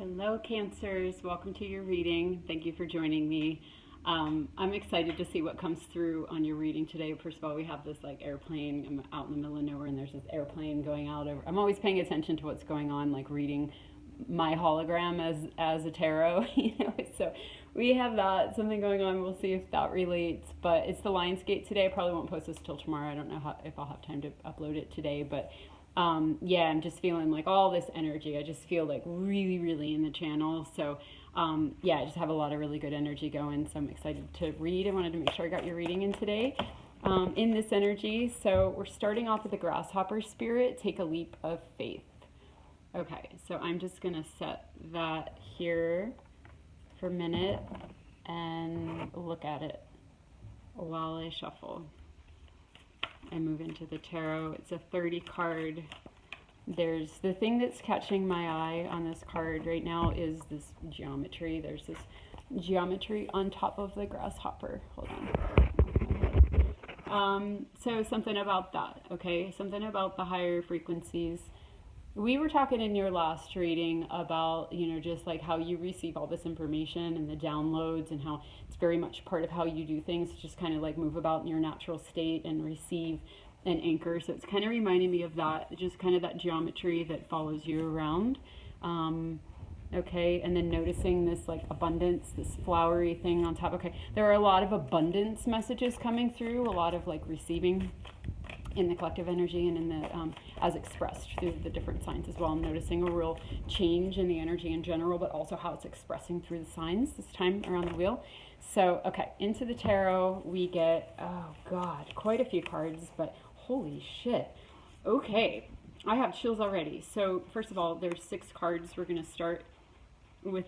Hello, Cancers. Welcome to your reading. Thank you for joining me. I'm excited to see what comes through on your reading today. First of all, we have this like airplane. I'm out in the middle of nowhere, and there's this airplane going out over. I'm always paying attention to what's going on, like reading my hologram as a tarot. So we have that something going on. We'll see if that relates. But it's the Lionsgate today. I probably won't post this till tomorrow. I don't know if I'll have time to upload it today, but. Yeah, I'm just feeling like all this energy. I just feel like really in the channel. So, yeah, I just have a lot of really good energy going. So I'm excited to read. I wanted to make sure I got your reading in today in this energy. So we're starting off with the grasshopper spirit. Take a leap of faith. Okay, so I'm just going to set that here for a minute and look at it while I shuffle. I move into the tarot. It's a 30 card. There's the thing that's catching my eye on this card right now is this geometry. There's this geometry on top of the grasshopper. Hold on. So something about that, okay? Something about the higher frequencies. We were talking in your last reading about, just like how you receive all this information and the downloads and how it's very much part of how you do things, just kind of like move about in your natural state and receive and anchor. So it's kind of reminding me of that, just kind of that geometry that follows you around. Okay, and then noticing this like abundance, this flowery thing on top. Okay, there are a lot of abundance messages coming through, a lot of like receiving in the collective energy and in the as expressed through the different signs as well. I'm noticing a real change in the energy in general, but also how it's expressing through the signs this time around the wheel. So, okay, into the tarot we get, oh God, quite a few cards, but holy shit. Okay, I have chills already. So, first of all, there's 6 cards. We're going to start with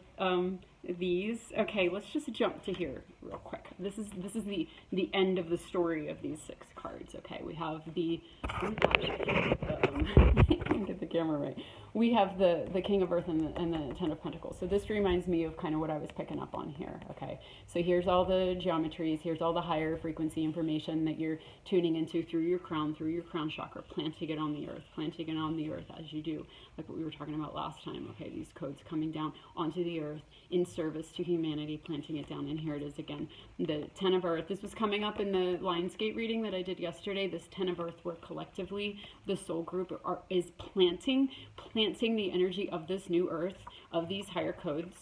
these. Okay, let's just jump to here real quick. This is the end of the story of these 6 cards. Okay, we have the oh gosh, I can't get the camera right. We have the King of Earth and the Ten of Pentacles. So this reminds me of kind of what I was picking up on here. Okay, so here's all the geometries. Here's all the higher frequency information that you're tuning into through your crown chakra, planting it on the earth, as you do, like what we were talking about last time. Okay, these codes coming down onto the earth in service to humanity, planting it down. And here it is again, the 10 of Earth. This was coming up in the Lionsgate reading that I did yesterday. This 10 of Earth, where collectively the soul group is planting the energy of this new earth, of these higher codes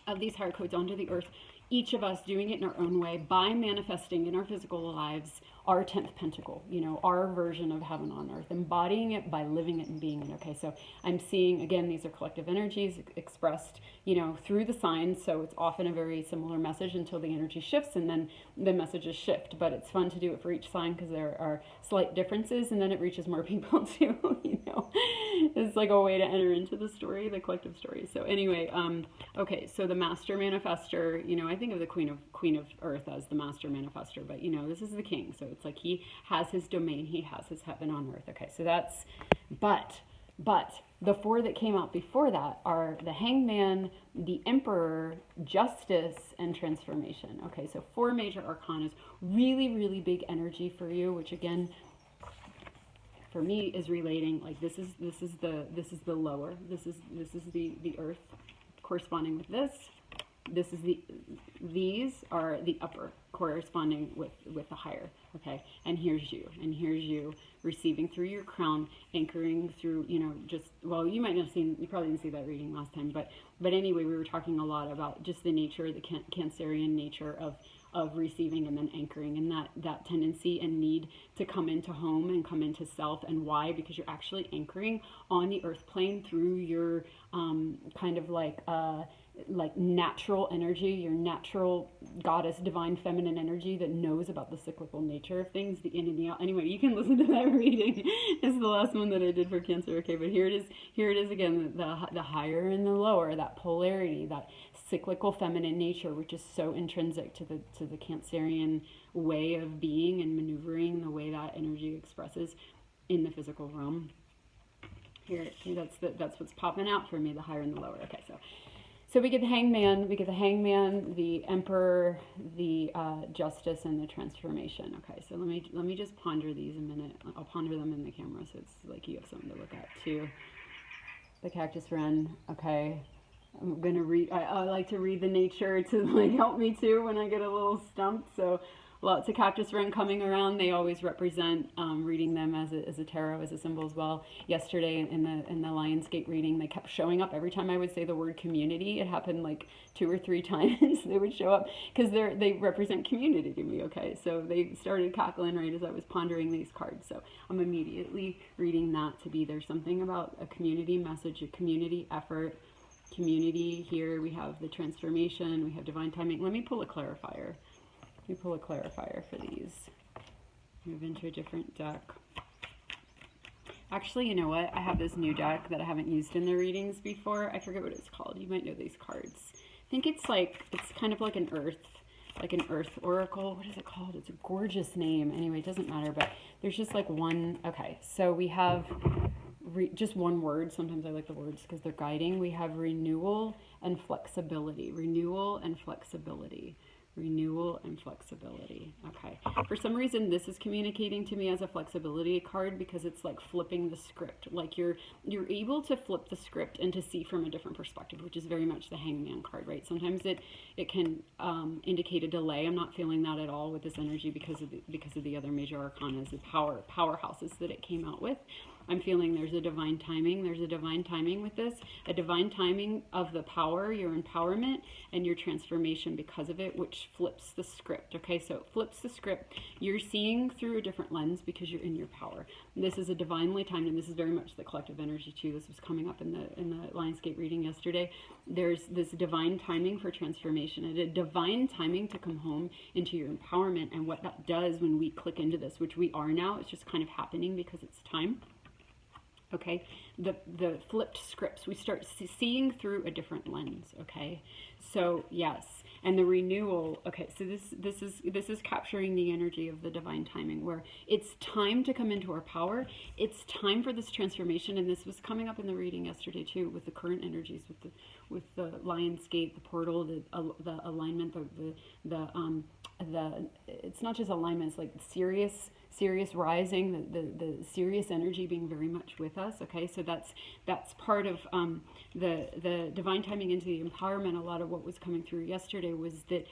onto the earth. Each of us doing it in our own way by manifesting in our physical lives our 10th pentacle, our version of heaven on earth, embodying it by living it and being it. Okay, so I'm seeing, again, these are collective energies expressed, through the signs. So it's often a very similar message until the energy shifts and then the messages shift. But it's fun to do it for each sign because there are slight differences and then it reaches more people too, It's like a way to enter into the story, the collective story. So anyway, okay, so the Master Manifestor, I think of the Queen of Earth as the Master Manifestor, but this is the King. So it's like he has his domain, he has his heaven on earth. Okay, so that's, but the 4 that came out before that are the Hangman, the Emperor, Justice, and Transformation. Okay, so 4 major arcanas, really big energy for you, which again, for me is relating like this is the lower, this is the earth corresponding with this. This is these are the upper corresponding with the higher. Okay, and here's you receiving through your crown, anchoring through, you might not have seen, you probably didn't see that reading last time, but anyway, we were talking a lot about just the nature, the Cancerian nature of receiving and then anchoring, and that tendency and need to come into home and come into self. And why? Because you're actually anchoring on the earth plane through your kind of like natural energy, your natural goddess, divine feminine energy that knows about the cyclical nature of things, the in and the out. Anyway, you can listen to that reading. It's the last one that I did for Cancer. Okay, but here it is again, the higher and the lower, that polarity, that cyclical feminine nature, which is so intrinsic to the Cancerian way of being and maneuvering, the way that energy expresses in the physical realm. Here, that's what's popping out for me, the higher and the lower. Okay, so we get the Hangman, the Emperor, the Justice, and the Transformation. Okay, so let me just ponder these a minute. I'll ponder them in the camera, so it's like you have something to look at too. The Cactus Wren. Okay, I'm gonna read. I like to read the nature to like help me too when I get a little stumped. So lots of cactus wren coming around. They always represent reading them as a tarot, as a symbol as well. Yesterday in the Lionsgate reading, they kept showing up every time I would say the word community. It happened like 2 or 3 times. They would show up because they represent community to me. Okay, so they started cackling right as I was pondering these cards. So I'm immediately reading that to be there's something about a community message, a community effort. Community here, we have the transformation, we have divine timing. Let me pull a clarifier. Let me pull a clarifier for these. Move into a different deck. Actually, you know what? I have this new deck that I haven't used in the readings before. I forget what it's called. You might know these cards. I think it's kind of like an earth oracle. What is it called? It's a gorgeous name. Anyway, it doesn't matter, but there's just like one. Okay, so we have just one word. Sometimes I like the words because they're guiding. We have renewal and flexibility. Renewal and flexibility. Renewal and flexibility. Okay. For some reason, this is communicating to me as a flexibility card because it's like flipping the script. Like you're able to flip the script and to see from a different perspective, which is very much the Hangman card, right? Sometimes it can indicate a delay. I'm not feeling that at all with this energy because of the other major arcanas, the powerhouses that it came out with. I'm feeling there's a divine timing. There's a divine timing with this, a divine timing of the power, your empowerment, and your transformation because of it, which flips the script. Okay, so it flips the script. You're seeing through a different lens because you're in your power. And this is a divinely timed, and this is very much the collective energy too. This was coming up in the Lionsgate reading yesterday. There's this divine timing for transformation and a divine timing to come home into your empowerment. And what that does when we click into this, which we are now, it's just kind of happening because it's time. Okay, the flipped scripts, we start seeing through a different lens. Okay, so yes, and the renewal. Okay, so this is capturing the energy of the divine timing, where it's time to come into our power. It's time for this transformation, and this was coming up in the reading yesterday too, with the current energies, with the Lionsgate, the portal, the alignment, the it's not just alignment, it's like serious rising, the serious energy being very much with us. Okay, so that's part of the divine timing into the empowerment. A lot of what was coming through yesterday was that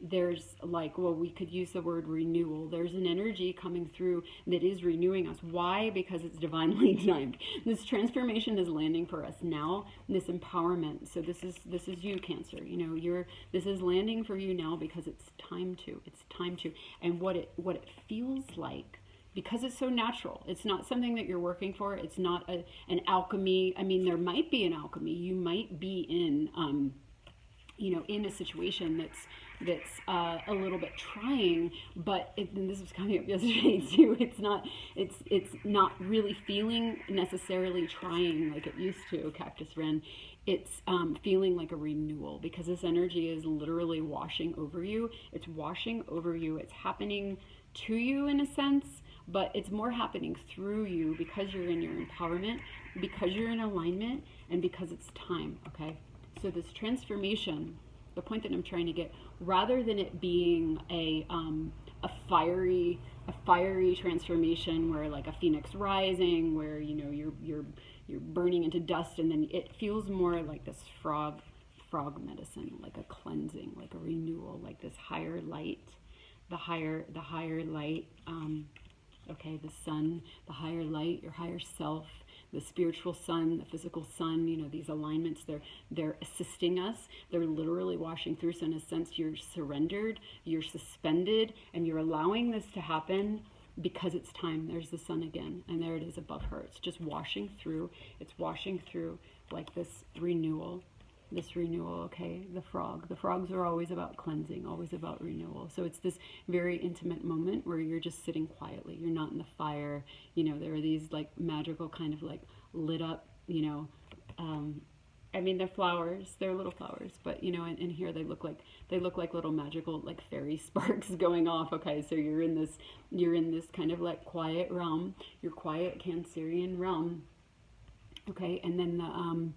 there's like, well, we could use the word renewal. There's an energy coming through that is renewing us. Why? Because it's divinely timed. This transformation is landing for us now, this empowerment. So this is you, Cancer. You know, this is landing for you now because it's time to. And what it feels like, because it's so natural. It's not something that you're working for. It's not an alchemy. I mean, there might be an alchemy. You might be in in a situation that's a little bit trying, but and this was coming up yesterday too. It's not really feeling necessarily trying like it used to, Cactus Wren. It's feeling like a renewal because this energy is literally washing over you. It's washing over you. It's happening to you in a sense, but it's more happening through you because you're in your empowerment, because you're in alignment, and because it's time. Okay. So this transformation, the point that I'm trying to get, rather than it being a fiery transformation where like a phoenix rising, where you're burning into dust, and then it feels more like this frog medicine, like a cleansing, like a renewal, like this higher light, the higher light. Okay, the sun, the higher light, your higher self, the spiritual sun, the physical sun, these alignments, they're assisting us. They're literally washing through. So in a sense, you're surrendered, you're suspended, and you're allowing this to happen because it's time. There's the sun again, and there it is above her. It's just washing through. It's washing through like this renewal. Okay, the frogs are always about cleansing, always about renewal. So it's this very intimate moment where you're just sitting quietly. You're not in the fire. There are these like magical kind of like lit up, I mean, they're flowers, they're little flowers, but in here they look like little magical like fairy sparks going off. Okay, so you're in this kind of like quiet realm, your quiet Cancerian realm. Okay, and then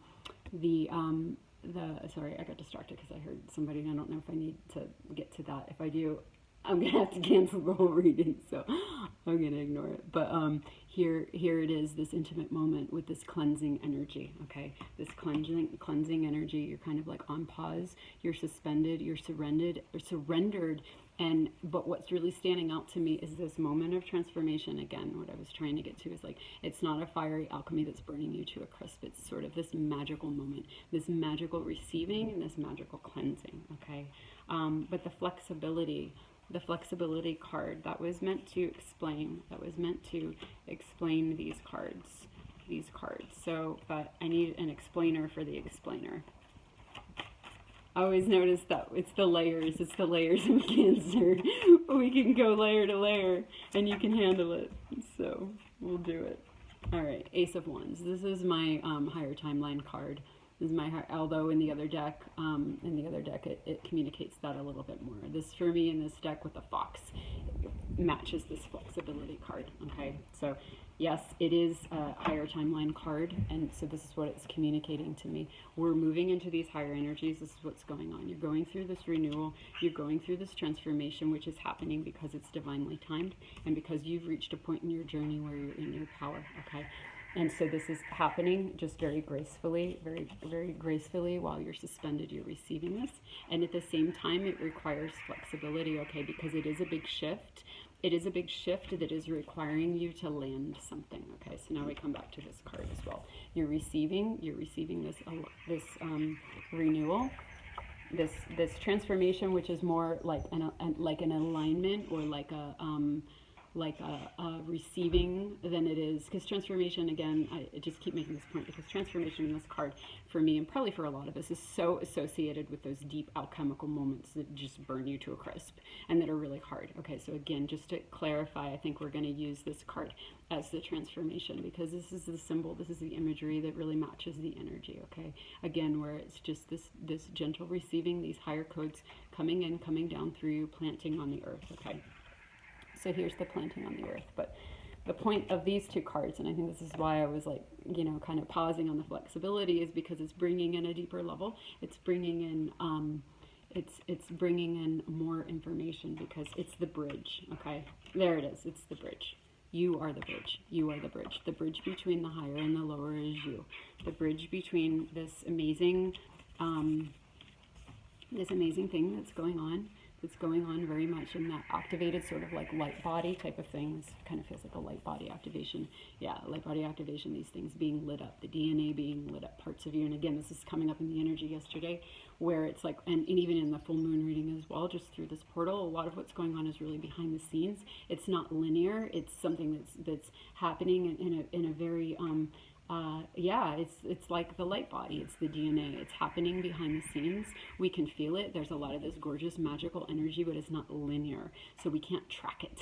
sorry, I got distracted because I heard somebody, and I don't know if I need to get to that. If I do, I'm gonna have to cancel the whole reading, so I'm gonna ignore it. But here it is, this intimate moment with this cleansing energy. Okay, this cleansing energy. You're kind of like on pause. You're suspended. You're surrendered. And but what's really standing out to me is this moment of transformation. Again, what I was trying to get to is like, it's not a fiery alchemy that's burning you to a crisp. It's sort of this magical moment, this magical receiving, and this magical cleansing. Okay, but the flexibility card, that was meant to explain. These cards. So, but I need an explainer for the explainer. I always notice that it's the layers of Cancer. We can go layer to layer, and you can handle it. So we'll do it. All right, Ace of Wands. This is my higher timeline card. This is my although in the other deck, it communicates that a little bit more. This for me in this deck with the fox matches this flexibility card. Okay, so yes, it is a higher timeline card, and so this is what it's communicating to me. We're moving into these higher energies. This is what's going on. You're going through this renewal. You're going through this transformation, which is happening because it's divinely timed and because you've reached a point in your journey where you're in your power. Okay. And so this is happening just very gracefully, very, very gracefully while you're suspended, you're receiving this. And at the same time, it requires flexibility, okay, because it is a big shift. It is a big shift that is requiring you to land something, okay? So now we come back to this card as well. You're receiving this renewal, this transformation, which is more like an alignment or like a receiving than it is, because transformation, again, I just keep making this point, because transformation in this card for me, and probably for a lot of us, is so associated with those deep alchemical moments that just burn you to a crisp and that are really hard. Okay, so again, just to clarify, I think we're going to use this card as the transformation, because this is the symbol, this is the imagery that really matches the energy. Okay, again, where it's just this gentle receiving, these higher codes coming in, coming down through you, planting on the earth. Okay, so here's the planting on the earth. But the point of these two cards, and I think this is why I was like, kind of pausing on the flexibility, is because it's bringing in a deeper level. It's bringing in, it's bringing in more information, because it's the bridge. Okay, there it is. It's the bridge. You are the bridge. You are the bridge. The bridge between the higher and the lower is you. The bridge between this amazing thing that's going on. It's going on very much in that activated sort of like light body type of thing. This kind of feels like a light body activation. Yeah, light body activation, these things being lit up, the DNA being lit up, parts of you. And again, this is coming up in the energy yesterday, where it's like, and even in the full moon reading as well, just through this portal, a lot of what's going on is really behind the scenes. It's not linear. It's something that's happening in a very, it's like the light body, it's the DNA, it's happening behind the scenes. We can feel it. There's a lot of this gorgeous magical energy, but it's not linear, so we can't track it,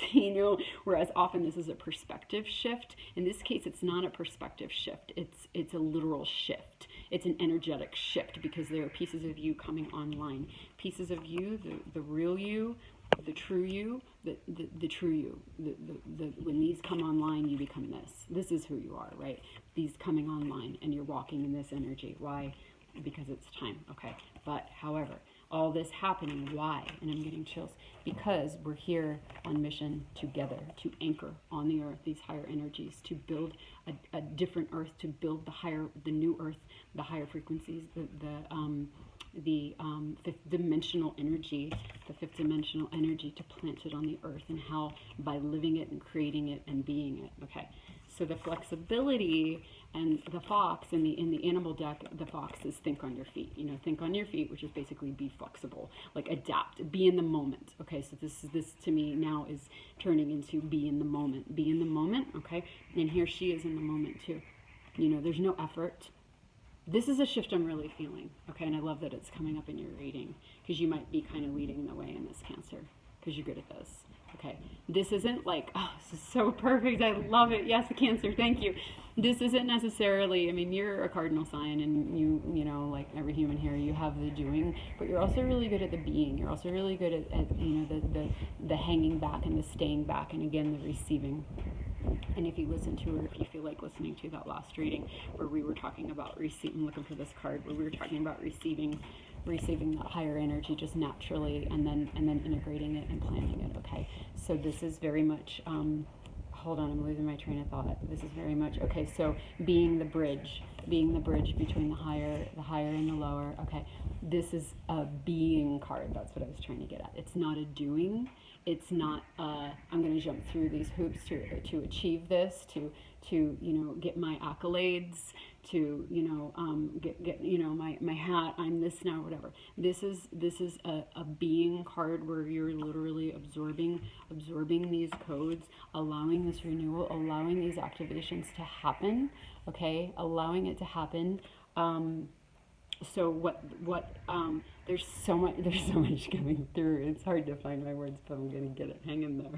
whereas often this is a perspective shift. In this case, it's not a perspective shift, it's a literal shift. It's an energetic shift, because there are pieces of you coming online, pieces of you, the real you, the true you, the true you. When these come online, you become this. This is who you are, right? These coming online, and you're walking in this energy. Why? Because it's time, okay? But however, all this happening, why? And I'm getting chills, because we're here on mission together to anchor on the earth, these higher energies, to build a different earth, to build the new earth, the higher frequencies, the fifth dimensional energy, to plant it on the earth, and how by living it and creating it and being it. Okay, so the flexibility, and the fox in the animal deck, the fox is think on your feet. Think on your feet, which is basically be flexible, like adapt, be in the moment. Okay, so this to me now is turning into be in the moment. Be in the moment. Okay, and here she is in the moment too. There's no effort. This is a shift I'm really feeling, okay, and I love that it's coming up in your reading, because you might be kind of leading the way in this, Cancer, because you're good at this, okay? This isn't like, oh, this is so perfect, I love it, yes, Cancer, thank you. This isn't necessarily, you're a cardinal sign, and you like every human here, you have the doing, but you're also really good at the being. You're also really good at the hanging back and the staying back, and again, the receiving. And if you listen to, or if you feel like listening to that last reading where we were talking about I'm looking for this card, where we were talking about receiving receiving that higher energy just naturally, and then integrating it and planning it. Okay, so this is very much hold on, I'm losing my train of thought. This is very much, okay, so being the bridge between the higher and the lower. Okay, this is a being card. That's what I was trying to get at. It's not a doing. It's not I'm going to jump through these hoops to achieve this, to get my accolades, to get my hat. I'm this now, whatever. This is a being card where you're literally absorbing these codes, allowing this renewal, allowing these activations to happen. Okay, allowing it to happen. So there's so much coming through. It's hard to find my words, but I'm gonna get it. Hang in there.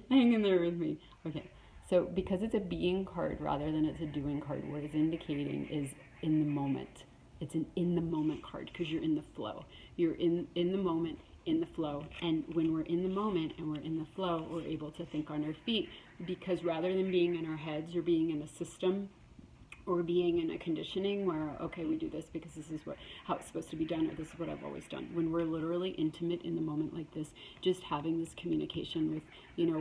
Hang in there with me. Okay. So because it's a being card rather than it's a doing card, what it's indicating is in the moment. It's an in the moment card because you're in the flow. You're in the moment, in the flow. And when we're in the moment and we're in the flow, we're able to think on our feet, because rather than being in our heads or being in a system or being in a conditioning where, okay, we do this because this is how it's supposed to be done, or this is what I've always done. When we're literally intimate in the moment like this, just having this communication with,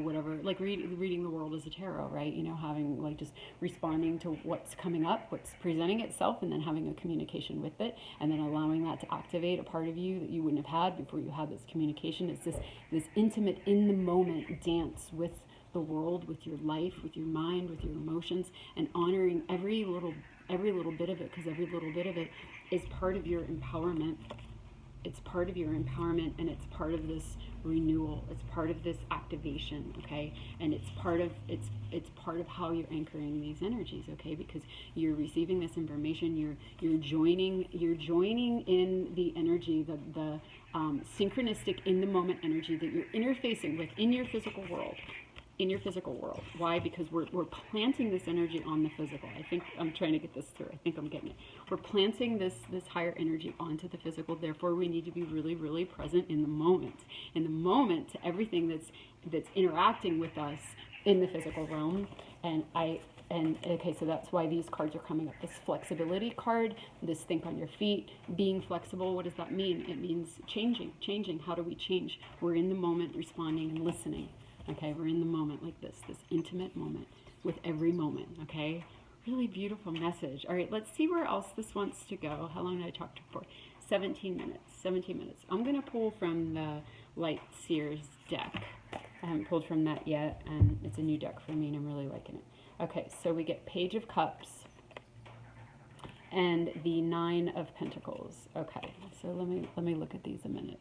whatever, like reading the world as a tarot, right? Having like just responding to what's coming up, what's presenting itself, and then having a communication with it, and then allowing that to activate a part of you that you wouldn't have had before you had this communication. It's this intimate in the moment dance with the world, with your life, with your mind, with your emotions, and honoring every little bit of it, because every little bit of it is part of your empowerment. It's part of your empowerment, and it's part of this renewal. It's part of this activation, okay? And it's part of how you're anchoring these energies, okay? Because you're receiving this information, you're joining in the energy, the synchronistic in the moment energy that you're interfacing with in your physical world. Why? Because we're planting this energy on the physical. I think I'm trying to get this through. I think I'm getting it. We're planting this higher energy onto the physical. Therefore, we need to be really, really present in the moment. In the moment to everything that's interacting with us in the physical realm. And okay, so that's why these cards are coming up. This flexibility card, this think on your feet, being flexible. What does that mean? It means changing. How do we change? We're in the moment, responding and listening. Okay, we're in the moment like this intimate moment with every moment, okay? Really beautiful message. All right, let's see where else this wants to go. How long did I talk to for? 17 minutes. I'm going to pull from the Light Seers deck. I haven't pulled from that yet, and it's a new deck for me, and I'm really liking it. Okay, so we get Page of Cups and the 9 of Pentacles. Okay, so let me look at these a minute.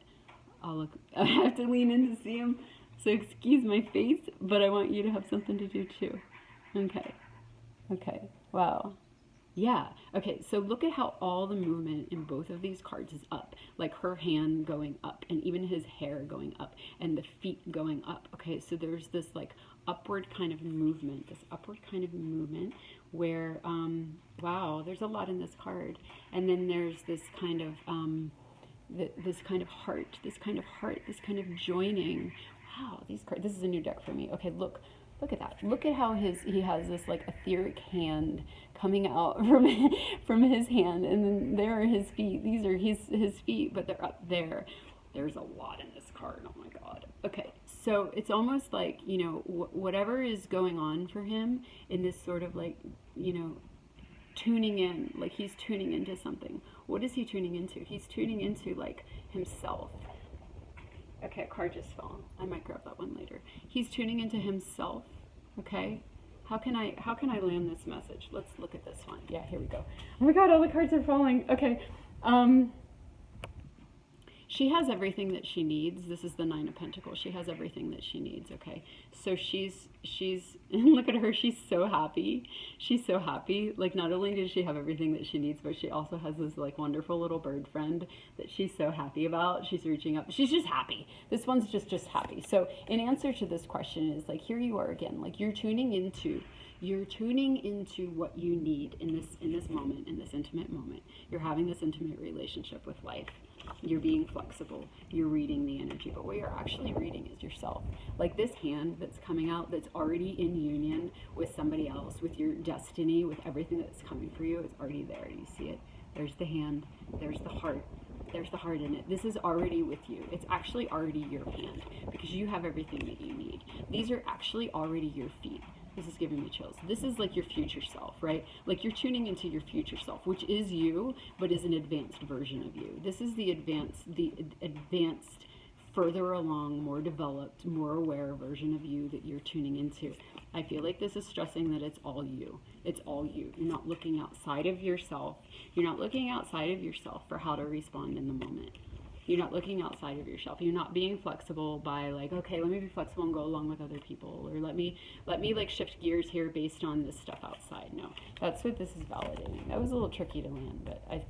I have to lean in to see them. So excuse my face, but I want you to have something to do too. Okay, wow. Yeah, okay, so look at how all the movement in both of these cards is up. Like her hand going up, and even his hair going up, and the feet going up. Okay, so there's this like upward kind of movement, where, wow, there's a lot in this card. And then there's this kind of, this kind of heart, this kind of joining. Wow, these cards, this is a new deck for me. Okay, look at that. Look at how he has this like etheric hand coming out from his hand, and then there are his feet. These are his feet, but they're up there. There's a lot in this card. Oh my God. Okay, so it's almost like, whatever is going on for him in this sort of like, tuning in, like he's tuning into something. What is he tuning into? He's tuning into like himself. Okay, a card just fell. I might grab that one later. He's tuning into himself. Okay, how can I land this message? Let's look at this one. Yeah, here we go. Oh my God, all the cards are falling. Okay, she has everything that she needs. This is the 9 of Pentacles. She has everything that she needs. Okay, so she's look at her. She's so happy. She's so happy. Like, not only does she have everything that she needs, but she also has this like wonderful little bird friend that she's so happy about. She's reaching up. She's just happy. This one's just happy. So in answer to this question is like, here you are again. Like you're tuning into what you need in this moment, in this intimate moment. You're having this intimate relationship with life. You're being flexible. You're reading the energy, but what you're actually reading is yourself. Like this hand that's coming out, that's already in union with somebody else, with your destiny, with everything that's coming for you. It's already there. You see it. There's the hand. There's the heart. There's the heart in it. This is already with you. It's actually already your hand because you have everything that you need. These are actually already your feet. This is giving me chills. This is like your future self, right? Like you're tuning into your future self, which is you, but is an advanced version of you. This is the advanced, further along, more developed, more aware version of you that you're tuning into. I feel like this is stressing that it's all you. It's all you. You're not looking outside of yourself. You're not looking outside of yourself for how to respond in the moment. You're not looking outside of yourself. You're not being flexible by like, okay, let me be flexible and go along with other people, or let me like shift gears here based on this stuff outside. No, that's what this is validating. That was a little tricky to land, but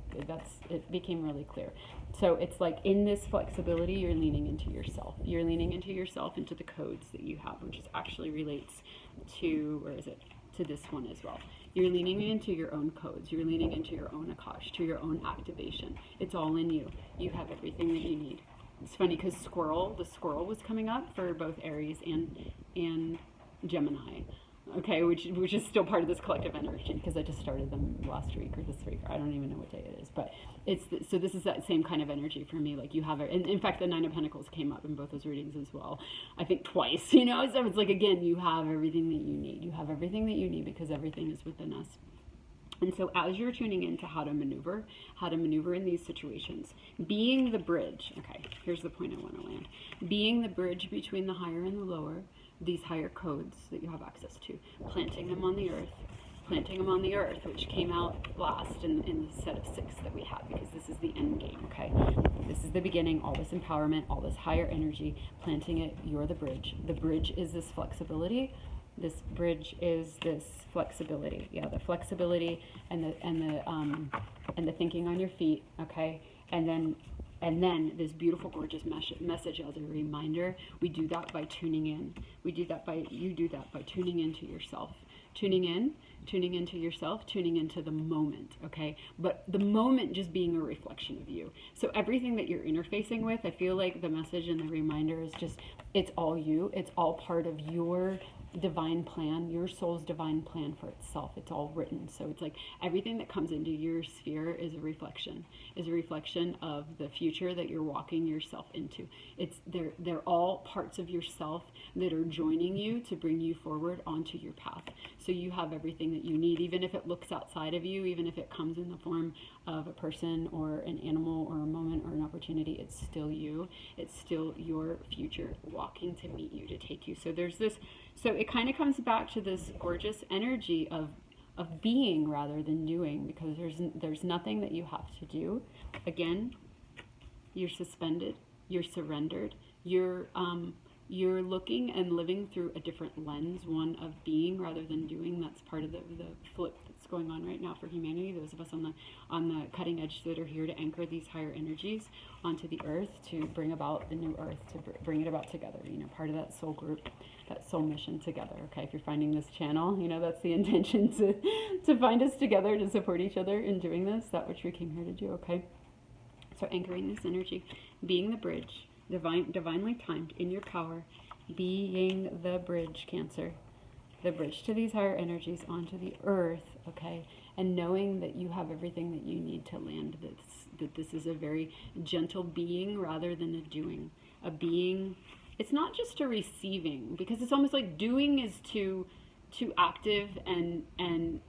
it became really clear. So it's like in this flexibility, you're leaning into yourself. You're leaning into yourself, into the codes that you have, which is actually relates to, where is it? To this one as well. You're leaning into your own codes. You're leaning into your own Akash, to your own activation. It's all in you. You have everything that you need. It's funny because the squirrel was coming up for both Aries and Gemini. Okay, which is still part of this collective energy because I just started them last week or this week. Or I don't even know what day it is, but so this is that same kind of energy for me. Like you have it, and in fact, the Nine of Pentacles came up in both those readings as well. I think twice, So it's like again, you have everything that you need. You have everything that you need because everything is within us. And so as you're tuning into how to maneuver in these situations, being the bridge. Okay, here's the point I want to land. Being the bridge between the higher and the lower. These higher codes that you have access to, planting them on the earth, which came out last in the set of 6 that we had, because this is the end game, okay? This is the beginning, all this empowerment, all this higher energy, planting it, you're the bridge. The bridge is this flexibility. This bridge is this flexibility. Yeah, the flexibility and the thinking on your feet, okay? And then this beautiful, gorgeous message as a reminder. We do that by tuning in. You do that by tuning into yourself. Tuning into yourself, tuning into the moment, okay? But the moment just being a reflection of you. So everything that you're interfacing with, I feel like the message and the reminder is just, it's all you. It's all part of your divine plan, your soul's divine plan for itself. It's all written. So it's like everything that comes into your sphere is a reflection of the future that you're walking yourself into. They're all parts of yourself that are joining you to bring you forward onto your path. So you have everything that you need, even if it looks outside of you, even if it comes in the form of a person or an animal or a moment or an opportunity, it's still you. It's still your future walking to meet you, to take you. So there's this, so it kind of comes back to this gorgeous energy of being rather than doing, because there's nothing that you have to do. Again, you're suspended, you're surrendered, you're looking and living through a different lens, one of being rather than doing. That's part of the flip that's going on right now for humanity. Those of us on the cutting edge that are here to anchor these higher energies onto the earth, to bring about the new earth, to bring it about together. Part of that soul group, that soul mission together. Okay, if you're finding this channel, that's the intention, to find us together, to support each other in doing this, that which we came here to do. Okay, so anchoring this energy, being the bridge. Divinely timed, in your power, being the bridge, Cancer, the bridge to these higher energies onto the earth, okay, and knowing that you have everything that you need to land this, that this is a very gentle being rather than a doing, a being. It's not just a receiving, because it's almost like doing is too active and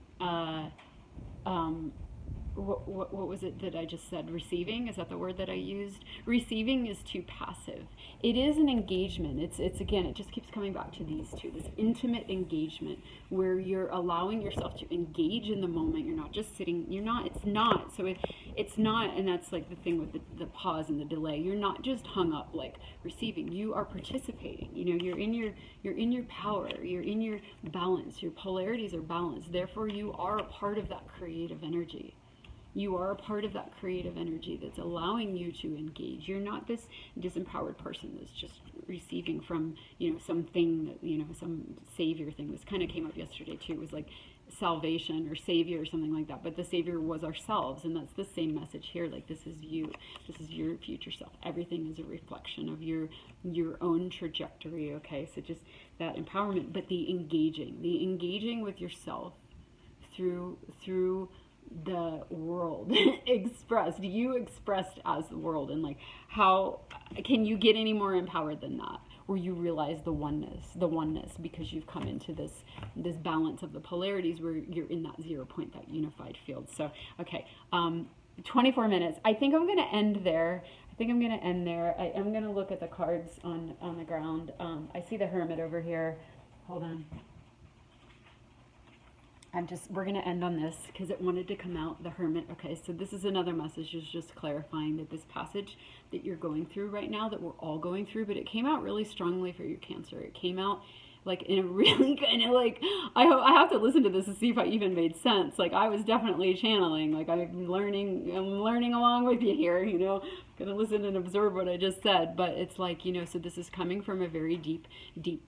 what was it that I just said? Receiving, is that the word that I used? Receiving is too passive. It is an engagement. It's again, it just keeps coming back to these two, this intimate engagement where you're allowing yourself to engage in the moment. You're not just sitting, it's not. So it's not, and that's like the thing with the pause and the delay. You're not just hung up like receiving. You are participating. You're in your power. You're in your balance. Your polarities are balanced. Therefore, you are a part of that creative energy. You are a part of that creative energy that's allowing you to engage. You're not this disempowered person that's just receiving from, something that, some savior thing. This kind of came up yesterday too. It was like salvation or savior or something like that. But the savior was ourselves. And that's the same message here. Like, this is you. This is your future self. Everything is a reflection of your own trajectory. Okay. So just that empowerment, but the engaging with yourself through the world expressed, you expressed as the world, and like how can you get any more empowered than that, where you realize the oneness because you've come into this balance of the polarities where you're in that 0 point, that unified field. So okay, 24 minutes. I think I'm going to end there. I am going to look at the cards on the ground. I see the Hermit over here. Hold on. We're going to end on this because it wanted to come out, the Hermit. Okay, so this is another message, is just clarifying that this passage that you're going through right now, that we're all going through, but it came out really strongly for your Cancer. It came out like in a really kind of like, I have to listen to this to see if I even made sense. Like I was definitely channeling, like I'm learning along with you here, you know, gonna listen and observe what I just said. But it's like, you know, so this is coming from a very deep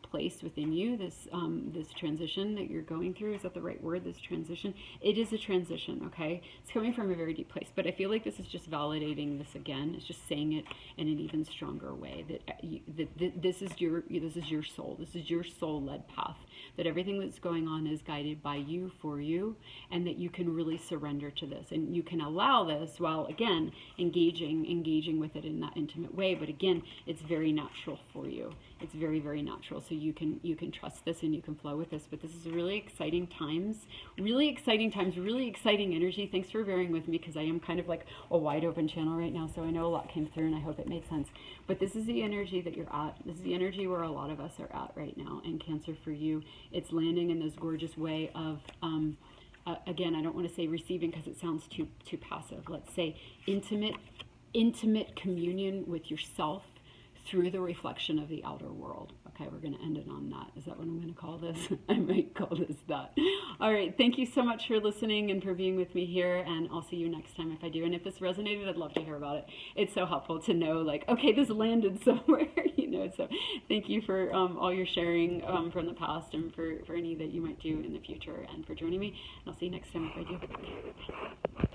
place within you, this this transition that you're going through. Is that the right word? This transition? It is a transition, okay? It's coming from a very deep place, but I feel like this is just validating this again. It's just saying it in an even stronger way, that this is your soul. This is your soul-led path, that everything that's going on is guided by you, for you, and that you can really surrender to this, and you can allow this while again engaging with it in that intimate way. But again, it's very natural for you. It's very, very natural. So you can trust this and you can flow with this. But this is really exciting times, really exciting energy. Thanks for bearing with me, because I am kind of like a wide open channel right now. So I know a lot came through and I hope it made sense. But this is the energy that you're at. This is the energy where a lot of us are at right now. And Cancer, for you, it's landing in this gorgeous way of, again, I don't want to say receiving because it sounds too passive. Let's say intimate communion with yourself through the reflection of the outer world. Okay, we're going to end it on that. Is that what I'm going to call this? I might call this that. All right, thank you so much for listening and for being with me here, and I'll see you next time if I do. And if this resonated, I'd love to hear about it. It's so helpful to know, like, okay, this landed somewhere, you know. So thank you for all your sharing from the past, and for any that you might do in the future, and for joining me. And I'll see you next time if I do.